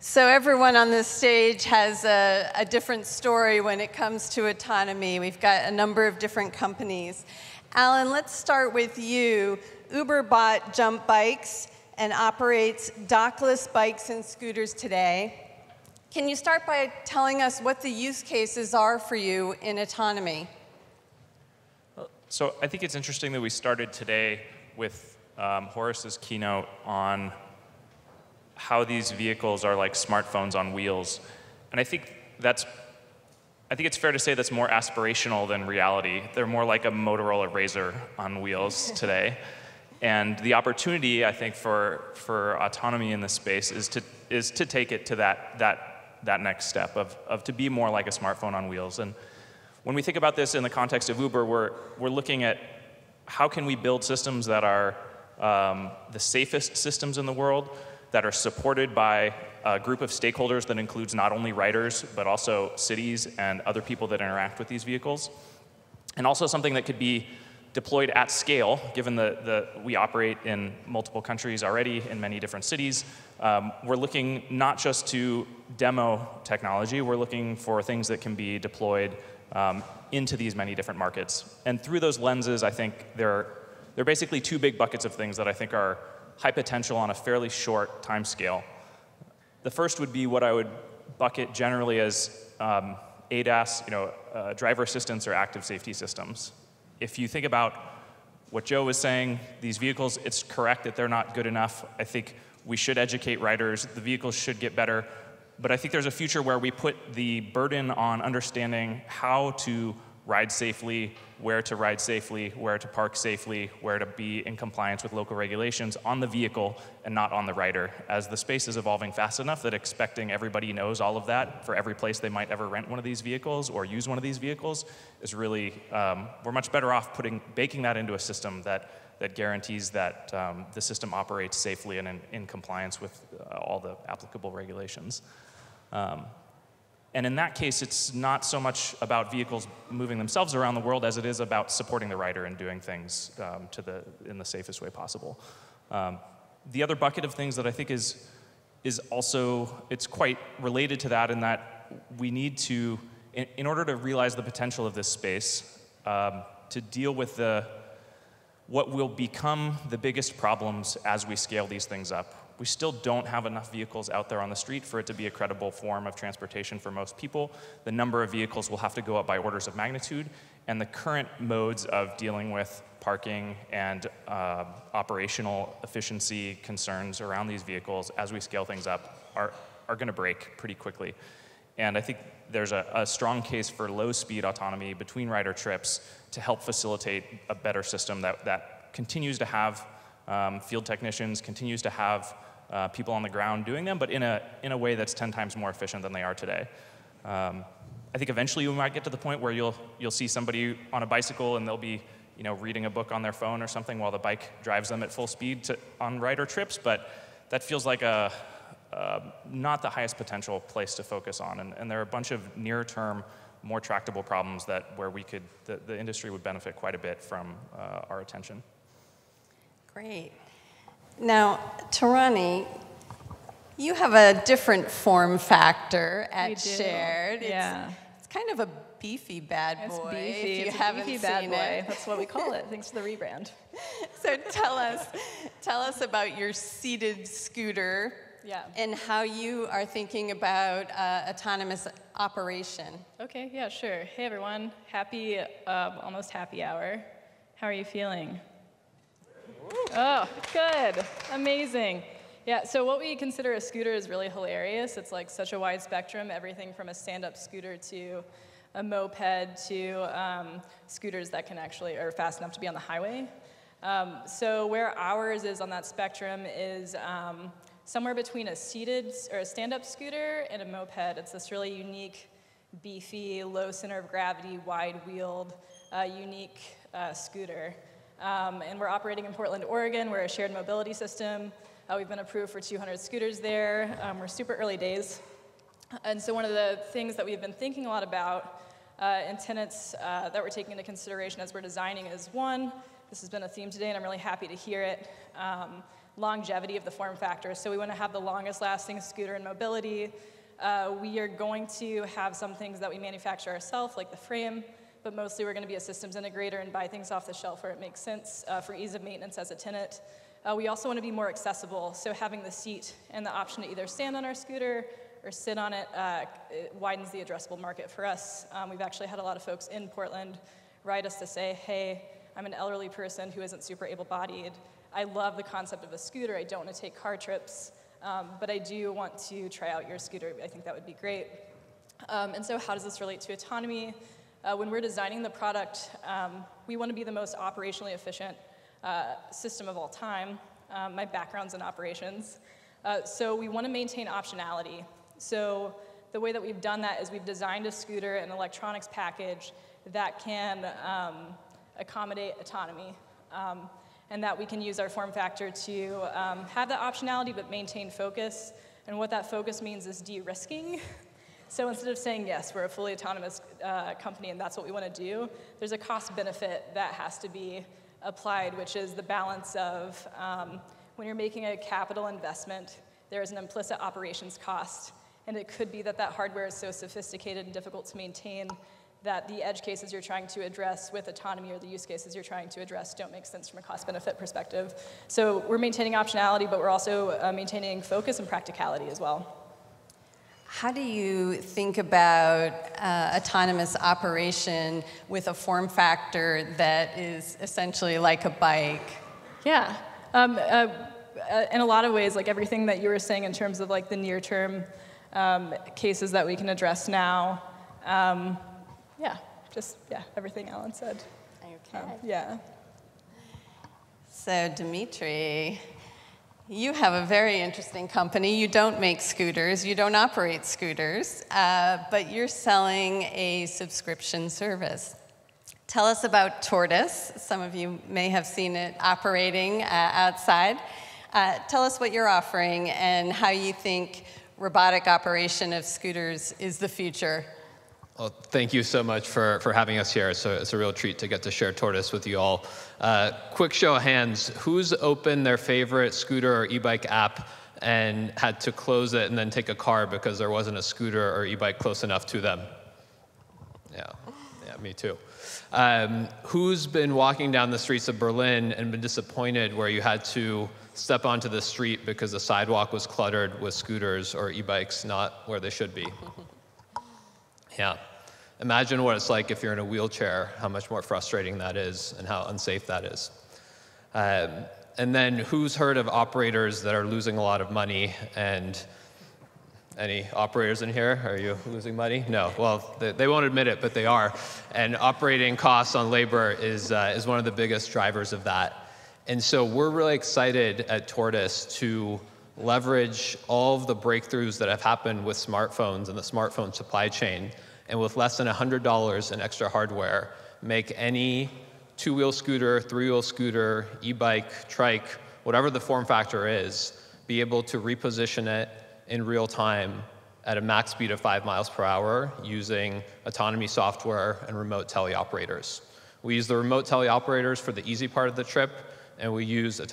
So everyone on this stage has a different story when it comes to autonomy. We've got a number of different companies. Alan, let's start with you. Uber bought Jump Bikes and operates dockless bikes and scooters today. Can you start by telling us what the use cases are for you in autonomy? So I think it's interesting that we started today with Horace's keynote on how these vehicles are like smartphones on wheels. And I think it's fair to say that's more aspirational than reality. They're more like a Motorola Razr on wheels today. And the opportunity, I think, for autonomy in this space is to take it to that next step of to be more like a smartphone on wheels. And when we think about this in the context of Uber, we're looking at how can we build systems that are the safest systems in the world, that are supported by a group of stakeholders that includes not only riders, but also cities and other people that interact with these vehicles. And also something that could be deployed at scale, given we operate in multiple countries already, in many different cities. We're looking not just to demo technology, we're looking for things that can be deployed into these many different markets. And through those lenses, I think there are basically two big buckets of things that I think are high potential on a fairly short time scale. The first would be what I would bucket generally as ADAS, driver assistance or active safety systems. If you think about what Joe was saying, these vehicles, it's correct that they're not good enough. I think we should educate riders. The vehicles should get better. But I think there's a future where we put the burden on understanding how to ride safely, where to ride safely, where to park safely, where to be in compliance with local regulations on the vehicle and not on the rider, as the space is evolving fast enough that expecting everybody knows all of that for every place they might ever rent one of these vehicles or use one of these vehicles is really, we're much better off baking that into a system that guarantees that the system operates safely and in compliance with all the applicable regulations. And in that case, it's not so much about vehicles moving themselves around the world as it is about supporting the rider and doing things in the safest way possible. The other bucket of things that I think is also, it's quite related to that in that we need to, in order to realize the potential of this space, to deal with what will become the biggest problems as we scale these things up. We still don't have enough vehicles out there on the street for it to be a credible form of transportation for most people. The number of vehicles will have to go up by orders of magnitude, and the current modes of dealing with parking and operational efficiency concerns around these vehicles as we scale things up are going to break pretty quickly. And I think there's a strong case for low-speed autonomy between rider trips to help facilitate a better system that continues to have field technicians, continues to have people on the ground doing them, but in a way that's 10 times more efficient than they are today. I think eventually we might get to the point where you'll see somebody on a bicycle and they'll be reading a book on their phone or something while the bike drives them at full speed on rider trips, but that feels like not the highest potential place to focus on. And there are a bunch of near-term, more tractable problems where the industry would benefit quite a bit from our attention. Great. Now, Tarani, you have a different form factor at Shared. Yeah. It's kind of a beefy bad boy. It's beefy. If you it's haven't a beefy seen bad boy. it. That's what we call it. Thanks for the rebrand. So tell us about your seated scooter. Yeah. And how you are thinking about autonomous operation. Okay. Yeah. Sure. Hey everyone. Happy, almost happy hour. How are you feeling? Oh, good. Amazing. Yeah, so what we consider a scooter is really hilarious. It's like such a wide spectrum, everything from a stand-up scooter to a moped to scooters that are fast enough to be on the highway. So where ours is on that spectrum is somewhere between a seated or a stand-up scooter and a moped. It's this really unique, beefy, low center of gravity, wide-wheeled, unique scooter. And we're operating in Portland, Oregon. We're a shared mobility system. We've been approved for 200 scooters there. We're super early days. And so one of the things that we've been thinking a lot about and tenets that we're taking into consideration as we're designing is, one, this has been a theme today, and I'm really happy to hear it, longevity of the form factor. So we want to have the longest lasting scooter in mobility. We are going to have some things that we manufacture ourselves, like the frame, but mostly we're going to be a systems integrator and buy things off the shelf where it makes sense for ease of maintenance as a tenant. We also want to be more accessible, so having the seat and the option to either stand on our scooter or sit on it, it widens the addressable market for us. We've actually had a lot of folks in Portland write us to say, hey, I'm an elderly person who isn't super able-bodied. I love the concept of a scooter. I don't want to take car trips, but I do want to try out your scooter. I think that would be great. And so how does this relate to autonomy? When we're designing the product, we want to be the most operationally efficient system of all time. My background's in operations. So we want to maintain optionality. So the way that we've done that is we've designed a scooter and electronics package that can accommodate autonomy, and that we can use our form factor to have that optionality but maintain focus. And what that focus means is de-risking. So instead of saying, yes, we're a fully autonomous company and that's what we want to do, there's a cost benefit that has to be applied, which is the balance of when you're making a capital investment, there is an implicit operations cost. And it could be that that hardware is so sophisticated and difficult to maintain that the edge cases you're trying to address with autonomy or the use cases you're trying to address don't make sense from a cost-benefit perspective. So we're maintaining optionality, but we're also maintaining focus and practicality as well. How do you think about autonomous operation with a form factor that is essentially like a bike? Yeah. In a lot of ways, like everything that you were saying in terms of like the near-term cases that we can address now. Everything Alan said. Okay. Yeah. So Dimitri, you have a very interesting company. You don't make scooters, you don't operate scooters, but you're selling a subscription service. Tell us about Tortoise. Some of you may have seen it operating outside. Tell us what you're offering and how you think robotic operation of scooters is the future. Well, thank you so much for having us here. It's a real treat to get to share Tortoise with you all. Quick show of hands, who's opened their favorite scooter or e-bike app and had to close it and then take a car because there wasn't a scooter or e-bike close enough to them? Yeah, me too. Who's been walking down the streets of Berlin and been disappointed where you had to step onto the street because the sidewalk was cluttered with scooters or e-bikes not where they should be? Yeah. Imagine what it's like if you're in a wheelchair, how much more frustrating that is and how unsafe that is. And then who's heard of operators that are losing a lot of money? And any operators in here? Are you losing money? No. Well, they won't admit it, but they are. And operating costs on labor is one of the biggest drivers of that. And so we're really excited at Tortoise to leverage all of the breakthroughs that have happened with smartphones and the smartphone supply chain, and with less than $100 in extra hardware, make any two-wheel scooter, three-wheel scooter, e-bike, trike, whatever the form factor is, be able to reposition it in real time at a max speed of 5 miles per hour using autonomy software and remote teleoperators. We use the remote teleoperators for the easy part of the trip, and we use remote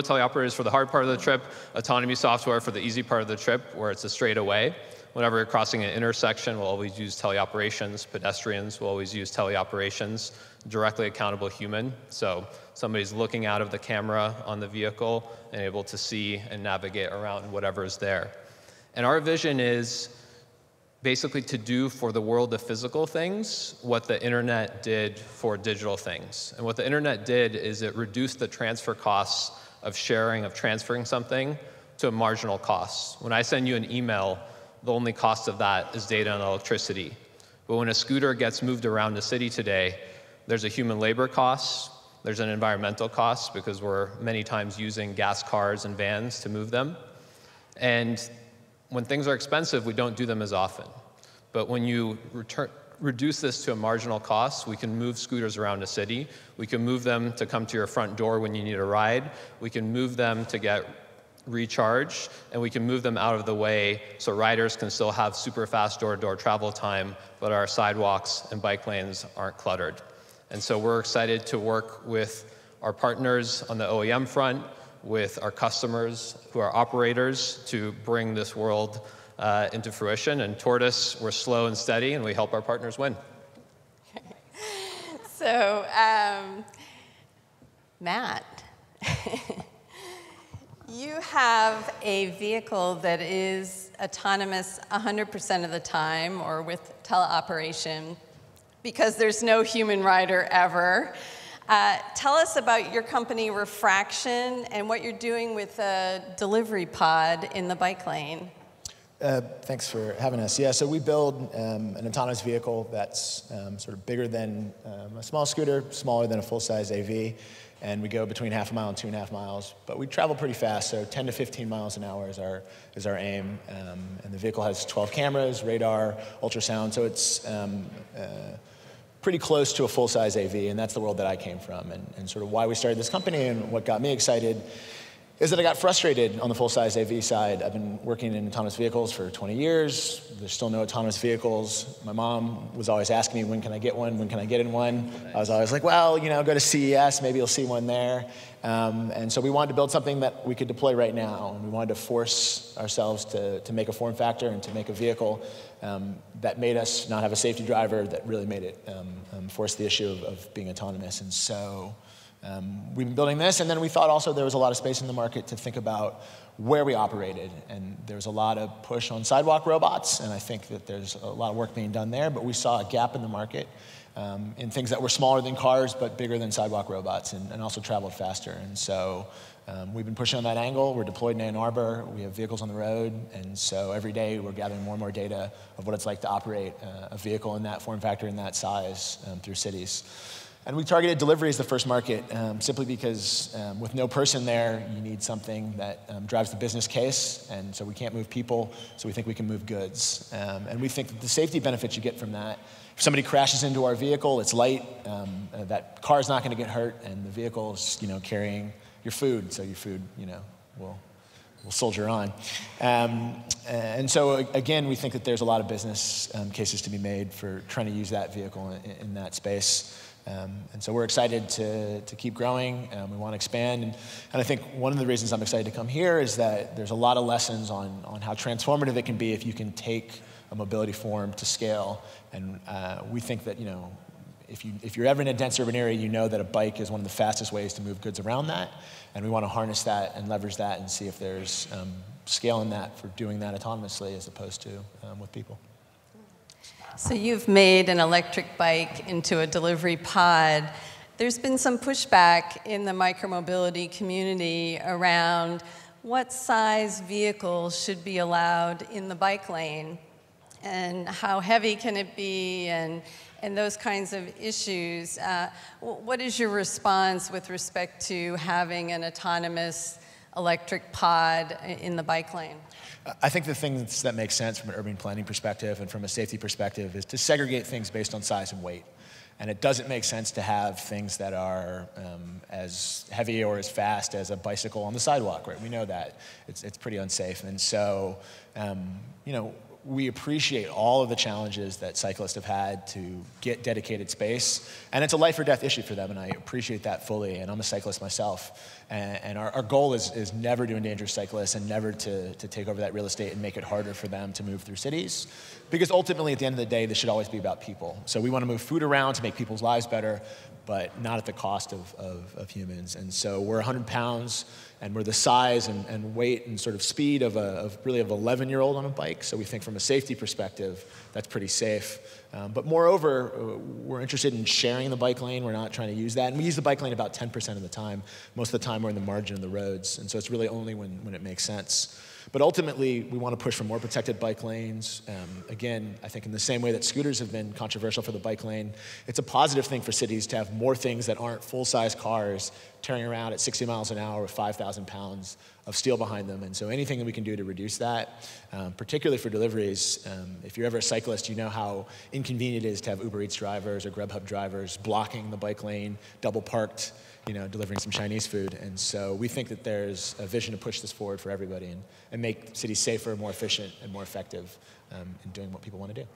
teleoperators for the hard part of the trip, autonomy software for the easy part of the trip, where it's a straightaway. Whenever you're crossing an intersection, we'll always use teleoperations. Pedestrians will always use teleoperations. Directly accountable human. So somebody's looking out of the camera on the vehicle and able to see and navigate around whatever is there. And our vision is basically to do for the world of physical things what the internet did for digital things. And what the internet did is it reduced the transfer costs of transferring something to a marginal cost. When I send you an email, the only cost of that is data and electricity. But when a scooter gets moved around the city today, there's a human labor cost, there's an environmental cost because we're many times using gas cars and vans to move them. And when things are expensive, we don't do them as often. But when you reduce this to a marginal cost, we can move scooters around a city. We can move them to come to your front door when you need a ride. We can move them to get recharged, and we can move them out of the way so riders can still have super fast door-to-door travel time, but our sidewalks and bike lanes aren't cluttered. And so we're excited to work with our partners on the OEM front, with our customers who are operators to bring this world into fruition. And Tortoise, we're slow and steady, and we help our partners win. So, Matt, you have a vehicle that is autonomous 100% of the time, or with teleoperation, because there's no human rider ever. Tell us about your company, Refraction, and what you're doing with a delivery pod in the bike lane. Thanks for having us. Yeah, so we build an autonomous vehicle that's sort of bigger than a small scooter, smaller than a full-size AV, and we go between half a mile and 2.5 miles. But we travel pretty fast, so 10 to 15 miles an hour is our aim. And the vehicle has 12 cameras, radar, ultrasound, so it's pretty close to a full-size AV, and that's the world that I came from. And sort of why we started this company and what got me excited is that I got frustrated on the full-size AV side. I've been working in autonomous vehicles for 20 years. There's still no autonomous vehicles. My mom was always asking me, when can I get one? When can I get in one? I was always like, well, you know, go to CES, maybe you'll see one there. And so we wanted to build something that we could deploy right now. And we wanted to force ourselves to make a form factor and to make a vehicle that made us not have a safety driver, that really made it force the issue of being autonomous. And so we've been building this, and then we thought also there was a lot of space in the market to think about where we operated. And there's a lot of push on sidewalk robots, and I think that there's a lot of work being done there, but we saw a gap in the market in things that were smaller than cars but bigger than sidewalk robots, and also traveled faster. And so we've been pushing on that angle. We're deployed in Ann Arbor. We have vehicles on the road, and so every day we're gathering more and more data of what it's like to operate a vehicle in that form factor, in that size, through cities. And we targeted delivery as the first market, simply because with no person there, you need something that drives the business case, and so we can't move people, so we think we can move goods. And we think that the safety benefits you get from that, if somebody crashes into our vehicle, it's light, that car's not gonna get hurt, and the vehicle's, you know, carrying your food, so your food, you know, will soldier on. And so again, we think that there's a lot of business cases to be made for trying to use that vehicle in that space. And so we're excited to keep growing. We want to expand. And I think one of the reasons I'm excited to come here is that there's a lot of lessons on how transformative it can be if you can take a mobility form to scale. And we think that, you know, if you're ever in a dense urban area, you know that a bike is one of the fastest ways to move goods around that. And we want to harness that and leverage that and see if there's scale in that for doing that autonomously as opposed to with people. So you've made an electric bike into a delivery pod. There's been some pushback in the micromobility community around what size vehicles should be allowed in the bike lane, and how heavy can it be, and those kinds of issues. What is your response with respect to having an autonomous electric pod in the bike lane? I think the things that make sense from an urban planning perspective and from a safety perspective is to segregate things based on size and weight. And it doesn't make sense to have things that are as heavy or as fast as a bicycle on the sidewalk, right? We know that. It's pretty unsafe. And so, you know, we appreciate all of the challenges that cyclists have had to get dedicated space. And it's a life or death issue for them, and I appreciate that fully. And I'm a cyclist myself. And our goal is never to endanger cyclists and never to take over that real estate and make it harder for them to move through cities. Because ultimately, at the end of the day, this should always be about people. So we want to move food around to make people's lives better, but not at the cost of humans. And so we're 100 pounds, and we're the size and weight and sort of speed of really of an 11-year-old on a bike. So we think from a safety perspective, that's pretty safe. But moreover, we're interested in sharing the bike lane. We're not trying to use that. And we use the bike lane about 10% of the time. Most of the time, we're in the margin of the roads. And so it's really only when it makes sense. But ultimately, we want to push for more protected bike lanes. Again, I think in the same way that scooters have been controversial for the bike lane, it's a positive thing for cities to have more things that aren't full-size cars tearing around at 60 miles an hour with 5,000 pounds of steel behind them. And so anything that we can do to reduce that, particularly for deliveries, if you're ever a cyclist, you know how inconvenient it is to have Uber Eats drivers or Grubhub drivers blocking the bike lane, double parked, you know, delivering some Chinese food. And so we think that there's a vision to push this forward for everybody and make cities safer, more efficient, and more effective in doing what people want to do.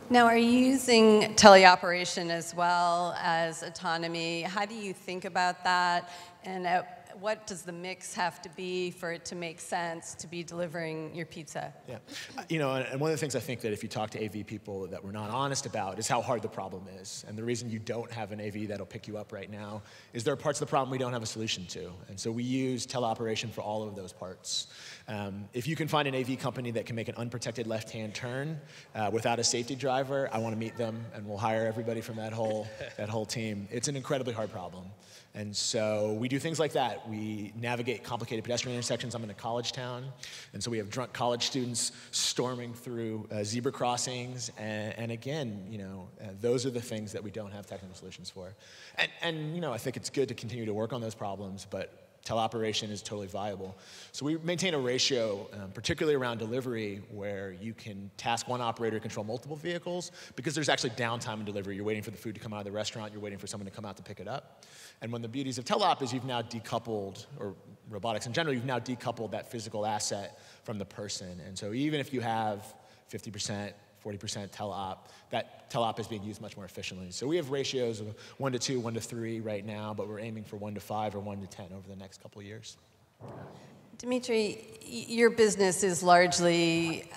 Now, are you using teleoperation as well as autonomy? How do you think about that? And at what does the mix have to be for it to make sense to be delivering your pizza? Yeah, and one of the things I think that if you talk to AV people that we're not honest about is how hard the problem is. And the reason you don't have an AV that'll pick you up right now is there are parts of the problem we don't have a solution to. And so we use teleoperation for all of those parts. If you can find an AV company that can make an unprotected left-hand turn without a safety driver, I want to meet them, and we'll hire everybody from that whole team. It's an incredibly hard problem. And so we do things like that. We navigate complicated pedestrian intersections. I'm in a college town, and so we have drunk college students storming through zebra crossings. And again, those are the things that we don't have technical solutions for. And I think it's good to continue to work on those problems, but teleoperation is totally viable. So we maintain a ratio, particularly around delivery, where you can task one operator to control multiple vehicles, because there's actually downtime in delivery. You're waiting for the food to come out of the restaurant, you're waiting for someone to come out to pick it up. And one of the beauties of teleop is you've now decoupled, or robotics in general, you've now decoupled that physical asset from the person. And so even if you have 50%, 40% teleop, that teleop is being used much more efficiently. So we have ratios of 1 to 2, 1 to 3 right now, but we're aiming for 1 to 5 or 1 to 10 over the next couple of years. Dimitri, your business is largely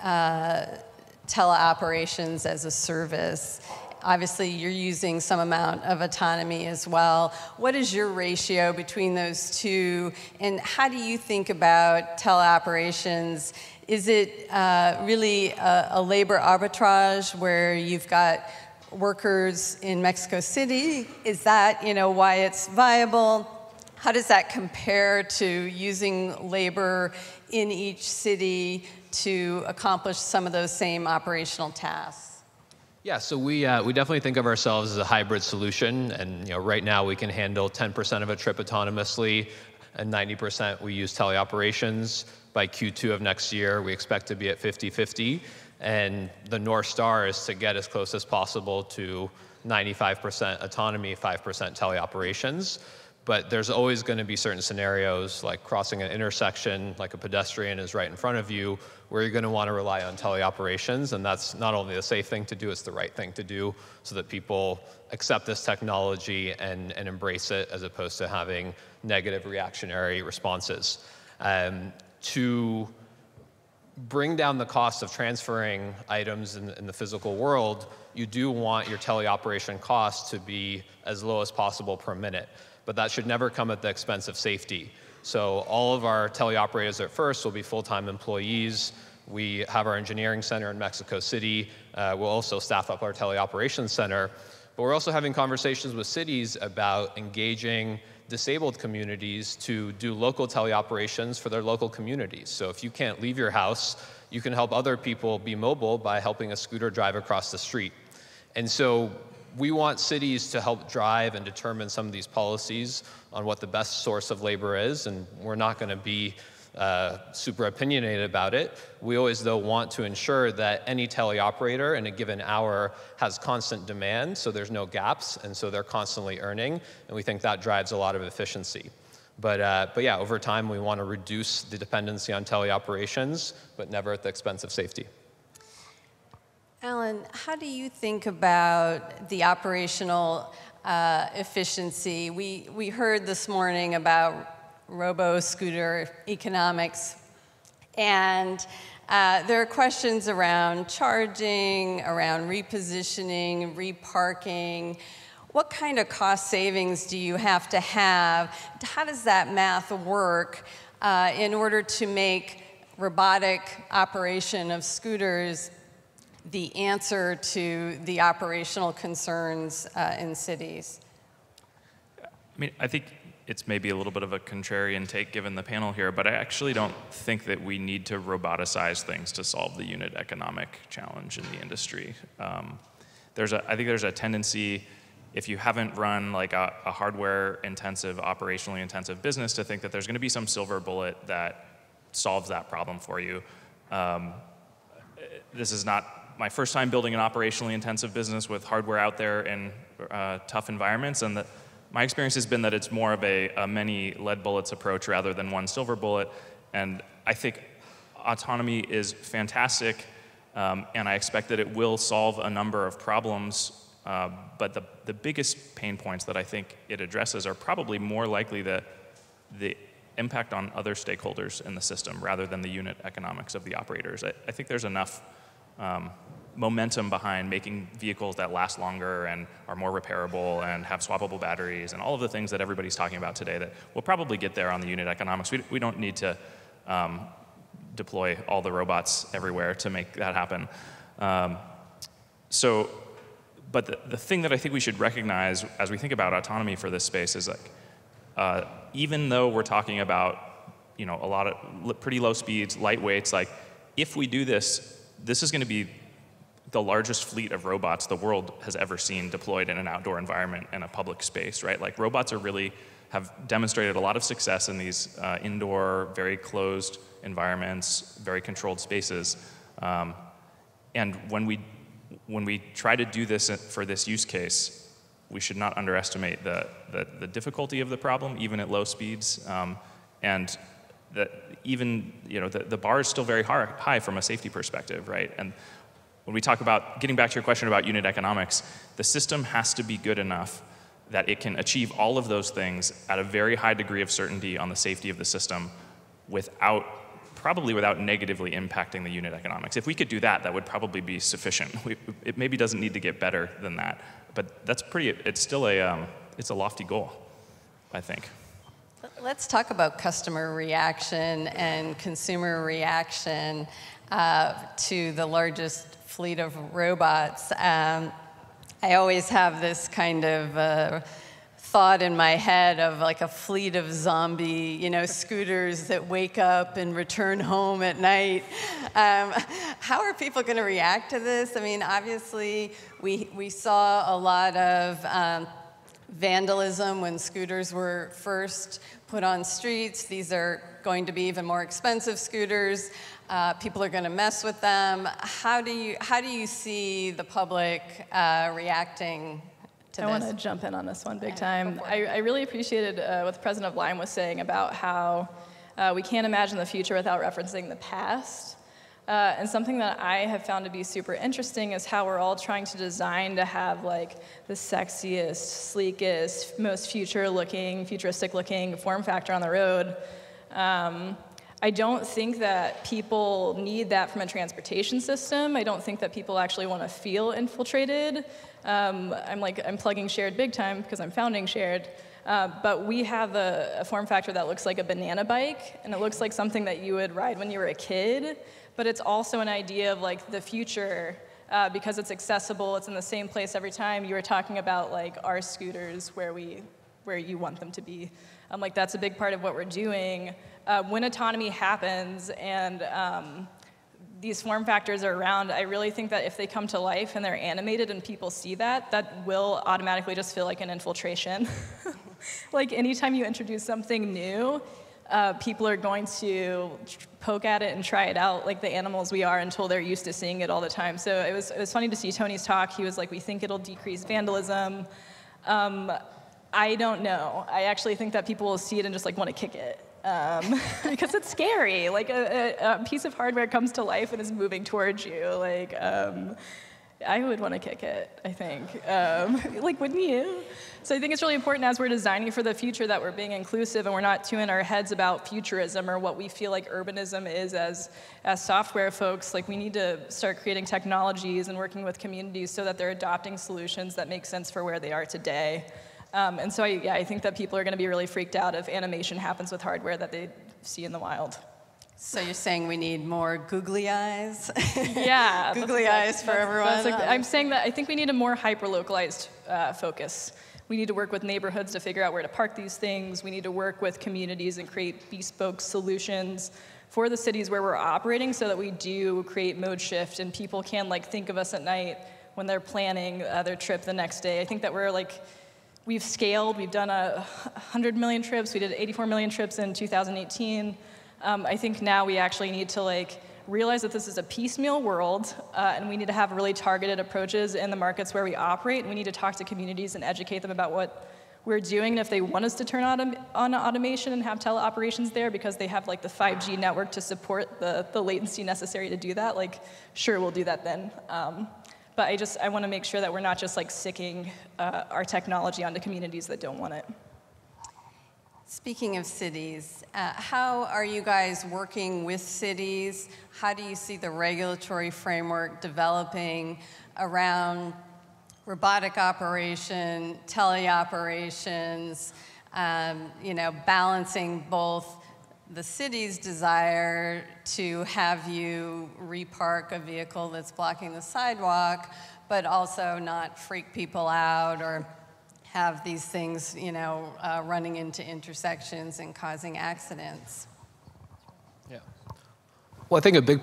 teleoperations as a service. Obviously, you're using some amount of autonomy as well. What is your ratio between those two, and how do you think about teleoperations? Is it really a labor arbitrage where you've got workers in Mexico City? Is that why it's viable? How does that compare to using labor in each city to accomplish some of those same operational tasks? Yeah, so we definitely think of ourselves as a hybrid solution, and right now we can handle 10% of a trip autonomously, and 90% we use teleoperations. By Q2 of next year, we expect to be at 50-50, and the North Star is to get as close as possible to 95% autonomy, 5% teleoperations. But there's always going to be certain scenarios, like crossing an intersection, like a pedestrian is right in front of you, where you're going to want to rely on teleoperations, and that's not only the safe thing to do, it's the right thing to do, so that people accept this technology and embrace it, as opposed to having negative reactionary responses. To bring down the cost of transferring items in the physical world, you do want your teleoperation cost to be as low as possible per minute. But that should never come at the expense of safety. So all of our teleoperators at first will be full-time employees. We have our engineering center in Mexico City. We'll also staff up our teleoperations center. But we're also having conversations with cities about engaging disabled communities to do local teleoperations for their local communities. So if you can't leave your house, you can help other people be mobile by helping a scooter drive across the street. And so we want cities to help drive and determine some of these policies on what the best source of labor is, and we're not going to be super opinionated about it. We always, though, want to ensure that any teleoperator in a given hour has constant demand, so there's no gaps, and so they're constantly earning, and we think that drives a lot of efficiency. But yeah, over time, we want to reduce the dependency on teleoperations, but never at the expense of safety. Alan, how do you think about the operational efficiency? We heard this morning about robo-scooter economics, and there are questions around charging, around repositioning, reparking. What kind of cost savings do you have to have? How does that math work in order to make robotic operation of scooters the answer to the operational concerns in cities? I mean, I think it's maybe a little bit of a contrarian take given the panel here, but I actually don't think that we need to roboticize things to solve the unit economic challenge in the industry. I think there's a tendency, if you haven't run like a hardware-intensive, operationally intensive business, to think that there's going to be some silver bullet that solves that problem for you. This is not my first time building an operationally intensive business with hardware out there in tough environments, and my experience has been that it's more of a many lead bullets approach rather than one silver bullet. And I think autonomy is fantastic, and I expect that it will solve a number of problems. But the biggest pain points that I think it addresses are probably more likely the impact on other stakeholders in the system rather than the unit economics of the operators. I think there's enough momentum behind making vehicles that last longer and are more repairable and have swappable batteries and all of the things that everybody's talking about today that we'll probably get there on the unit economics. We don't need to deploy all the robots everywhere to make that happen. But the thing that I think we should recognize as we think about autonomy for this space is like, even though we're talking about, you know, a lot of pretty low speeds, light weights, like if we do this, this is going to be the largest fleet of robots the world has ever seen deployed in an outdoor environment in a public space, right? Like robots have demonstrated a lot of success in these indoor, very closed environments, very controlled spaces. And when we try to do this for this use case, we should not underestimate the difficulty of the problem, even at low speeds, and that even, you know, the bar is still very high from a safety perspective, right? And when we talk about, getting back to your question about unit economics, the system has to be good enough that it can achieve all of those things at a very high degree of certainty on the safety of the system probably without negatively impacting the unit economics. If we could do that, that would probably be sufficient. It maybe doesn't need to get better than that, but that's it's still it's a lofty goal, I think. Let's talk about customer reaction and consumer reaction to the largest fleet of robots. I always have this kind of thought in my head of like a fleet of zombie, you know, scooters that wake up and return home at night. How are people going to react to this? I mean, obviously, we saw a lot of vandalism when scooters were first put on streets. These are going to be even more expensive scooters. People are going to mess with them. How do you see the public reacting to this? I want to jump in on this one big time. I really appreciated what the president of Lime was saying about how we can't imagine the future without referencing the past. And something that I have found to be super interesting is how we're all trying to design to have like the sexiest, sleekest, most futuristic-looking form factor on the road. I don't think that people need that from a transportation system. I don't think that people actually want to feel infiltrated. I'm plugging Shared big time because I'm founding Shared. But we have a form factor that looks like a banana bike, and it looks like something that you would ride when you were a kid. But it's also an idea of like the future because it's accessible. It's in the same place every time. You were talking about like our scooters where you want them to be. Like that's a big part of what we're doing. When autonomy happens and these form factors are around, I really think that if they come to life and they're animated and people see that, that will automatically just feel like an infiltration. Like anytime you introduce something new, people are going to poke at it and try it out like the animals we are until they're used to seeing it all the time. So it was funny to see Tony's talk. He was like, we think it'll decrease vandalism. I don't know. I actually think that people will see it and just like want to kick it. Because it's scary. Like a piece of hardware comes to life and is moving towards you. Like I would want to kick it, I think. Like, wouldn't you? So I think it's really important as we're designing for the future that we're being inclusive and we're not too in our heads about futurism or what we feel like urbanism is as software folks. Like we need to start creating technologies and working with communities so that they're adopting solutions that make sense for where they are today. And so I think that people are going to be really freaked out if animation happens with hardware that they see in the wild. So you're saying we need more googly eyes? Yeah. Googly eyes for everyone? I'm saying that I think we need a more hyper-localized focus. We need to work with neighborhoods to figure out where to park these things. We need to work with communities and create bespoke solutions for the cities where we're operating so that we do create mode shift and people can like think of us at night when they're planning their trip the next day. I think that we've scaled. We've done 100 million trips. We did 84 million trips in 2018. I think now we actually need to realize that this is a piecemeal world, and we need to have really targeted approaches in the markets where we operate. And we need to talk to communities and educate them about what we're doing. And if they want us to turn on automation and have teleoperations there because they have the 5G network to support the latency necessary to do that, sure, we'll do that then. But I want to make sure that we're not just sicking our technology onto communities that don't want it. Speaking of cities, how are you guys working with cities? How do you see the regulatory framework developing around robotic operation, teleoperations, balancing both the city's desire to have you repark a vehicle that's blocking the sidewalk, but also not freak people out or have these things, running into intersections and causing accidents? Yeah. Well, I think a big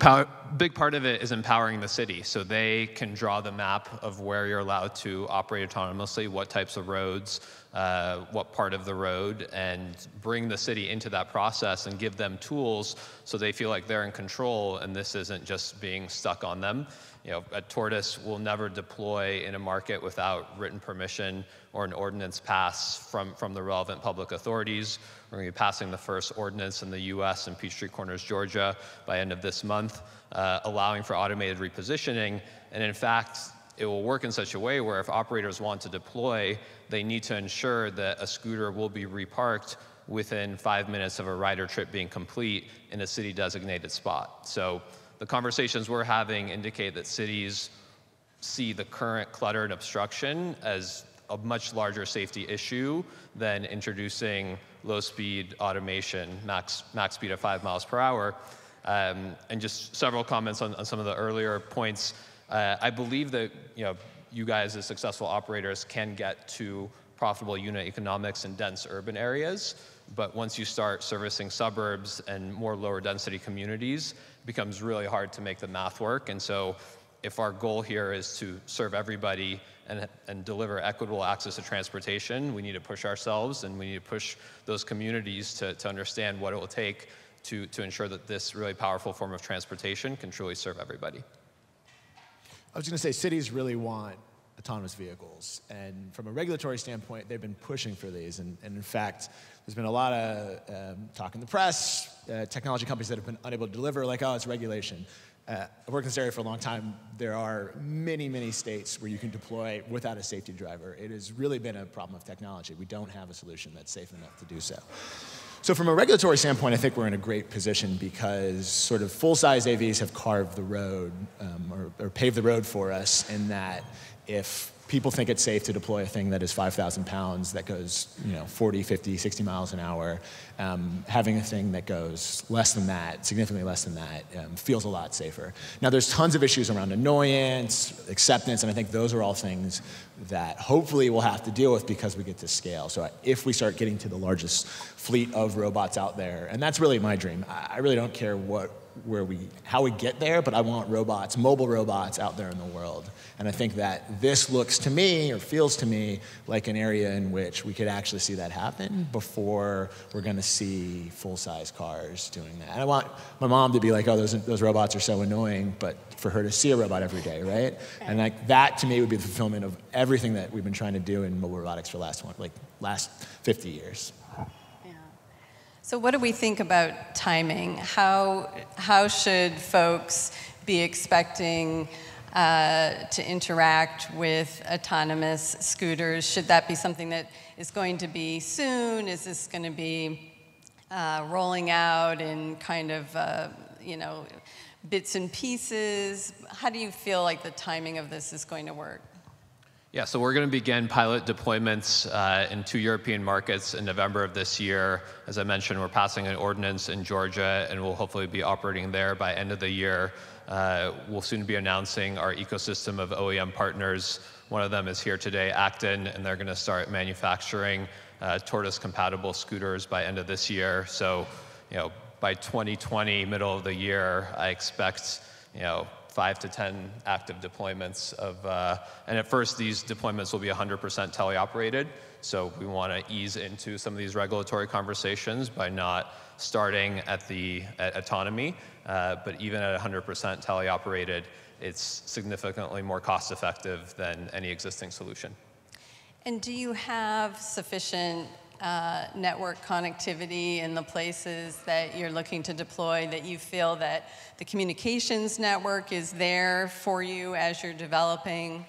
part of it is empowering the city, so they can draw the map of where you're allowed to operate autonomously, what types of roads, what part of the road, and bring the city into that process and give them tools so they feel like they're in control and this isn't just being stuck on them. At Tortoise, we'll never deploy in a market without written permission or an ordinance pass from the relevant public authorities. We're going to be passing the first ordinance in the US in Peachtree Corners, Georgia by end of this month, allowing for automated repositioning. And in fact, it will work in such a way where if operators want to deploy, they need to ensure that a scooter will be reparked within 5 minutes of a rider trip being complete in a city designated spot. So the conversations we're having indicate that cities see the current clutter and obstruction as a much larger safety issue than introducing low-speed automation, max speed of 5 miles per hour. And just several comments on some of the earlier points. I believe that you guys as successful operators can get to profitable unit economics in dense urban areas, but once you start servicing suburbs and more lower density communities, it becomes really hard to make the math work. And so if our goal here is to serve everybody and deliver equitable access to transportation, we need to push ourselves and we need to push those communities to understand what it will take to ensure that this really powerful form of transportation can truly serve everybody. I was going to say cities really want autonomous vehicles, and from a regulatory standpoint, they've been pushing for these, and in fact, there's been a lot of talk in the press, technology companies that have been unable to deliver, like, oh, it's regulation. I've worked in this area for a long time. There are many, many states where you can deploy without a safety driver. It has really been a problem of technology. We don't have a solution that's safe enough to do so. So from a regulatory standpoint, I think we're in a great position because sort of full-size AVs have carved the road or paved the road for us in that if people think it's safe to deploy a thing that is 5,000 pounds that goes 40, 50, 60 miles an hour, having a thing that goes less than that, significantly less than that, feels a lot safer. Now there's tons of issues around annoyance, acceptance, and I think those are all things that hopefully we'll have to deal with because we get to scale. So if we start getting to the largest fleet of robots out there, and that's really my dream. I really don't care how we get there, but I want robots, mobile robots out there in the world. And I think that this looks to me, or feels to me, like an area in which we could actually see that happen before we're going to see full-size cars doing that. And I want my mom to be like, oh, those robots are so annoying, but for her to see a robot every day, right? And like that, to me, would be the fulfillment of everything that we've been trying to do in mobile robotics for the last 50 years. So what do we think about timing? How should folks be expecting to interact with autonomous scooters? Should that be something that is going to be soon? Is this going to be rolling out in kind of, bits and pieces? How do you feel like the timing of this is going to work? Yeah, so we're going to begin pilot deployments in 2 European markets in November of this year. As I mentioned, we're passing an ordinance in Georgia, and we'll hopefully be operating there by end of the year. We'll soon be announcing our ecosystem of OEM partners. One of them is here today, Acton, and they're going to start manufacturing Tortoise-compatible scooters by end of this year. So, by 2020, middle of the year, I expect, 5 to 10 active deployments and at first these deployments will be 100% teleoperated. So we want to ease into some of these regulatory conversations by not starting at autonomy, but even at 100% teleoperated, it's significantly more cost effective than any existing solution. And do you have sufficient network connectivity in the places that you're looking to deploy, that you feel that the communications network is there for you as you're developing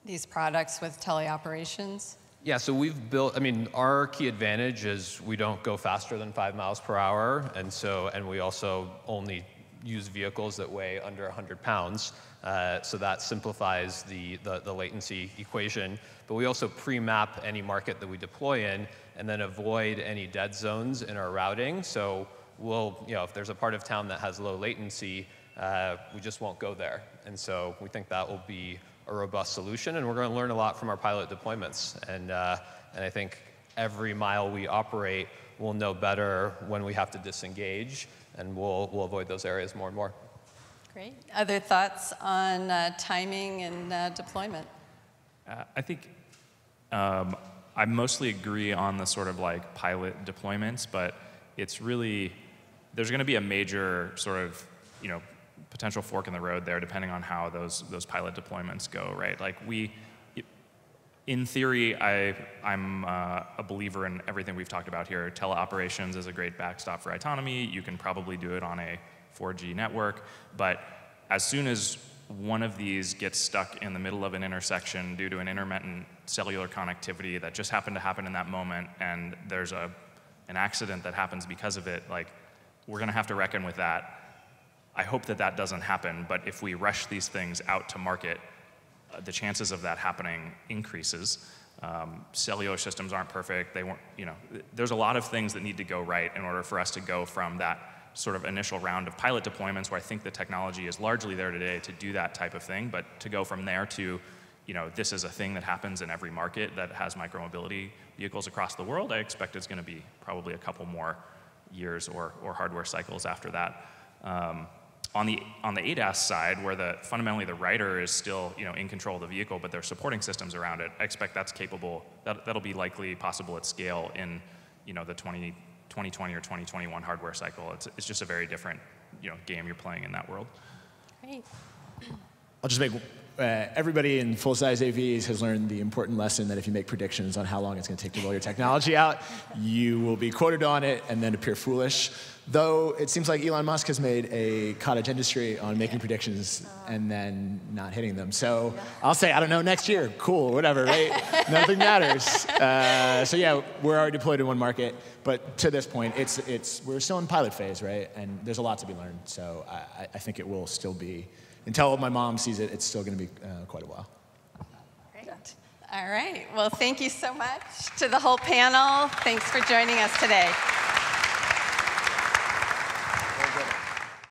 these products with teleoperations? Yeah, so we've built, I mean, our key advantage is we don't go faster than 5 miles per hour, and we also only use vehicles that weigh under 100 pounds. So that simplifies the latency equation. But we also pre-map any market that we deploy in and then avoid any dead zones in our routing. So we'll, if there's a part of town that has low latency, we just won't go there. And so we think that will be a robust solution, and we're going to learn a lot from our pilot deployments. And I think every mile we operate, we'll know better when we have to disengage, and we'll avoid those areas more and more. Great. Other thoughts on timing and deployment? I think I mostly agree on the sort of like pilot deployments, but it's really, there's going to be a major sort of, potential fork in the road there, depending on how those pilot deployments go, right? Like in theory, I'm a believer in everything we've talked about here. Teleoperations is a great backstop for autonomy. You can probably do it on a 4G network, but as soon as one of these gets stuck in the middle of an intersection due to an intermittent cellular connectivity that just happened to happen in that moment, and there's an accident that happens because of it, like, we're going to have to reckon with that. I hope that that doesn't happen, but if we rush these things out to market, the chances of that happening increases. Cellular systems aren't perfect. They won't, there's a lot of things that need to go right in order for us to go from that sort of initial round of pilot deployments, where I think the technology is largely there today to do that type of thing, but to go from there to, this is a thing that happens in every market that has micromobility vehicles across the world, I expect it's going to be probably a couple more years or hardware cycles after that. On the ADAS side, where fundamentally the rider is still in control of the vehicle, but there are supporting systems around it, I expect that's capable. That'll be likely possible at scale in the 2020 or 2021 hardware cycle. It's just a very different game you're playing in that world. Great. I'll just make everybody in full-size AVs has learned the important lesson that if you make predictions on how long it's going to take to roll your technology out, you will be quoted on it and then appear foolish. Though it seems like Elon Musk has made a cottage industry on making predictions and then not hitting them. So I'll say, I don't know, next year, cool, whatever, right? Nothing matters. So yeah, we're already deployed in one market, but to this point, we're still in pilot phase, right? And there's a lot to be learned. So I think it will still be, until my mom sees it, it's still going to be quite a while. Great. All right. Well, thank you so much to the whole panel. Thanks for joining us today.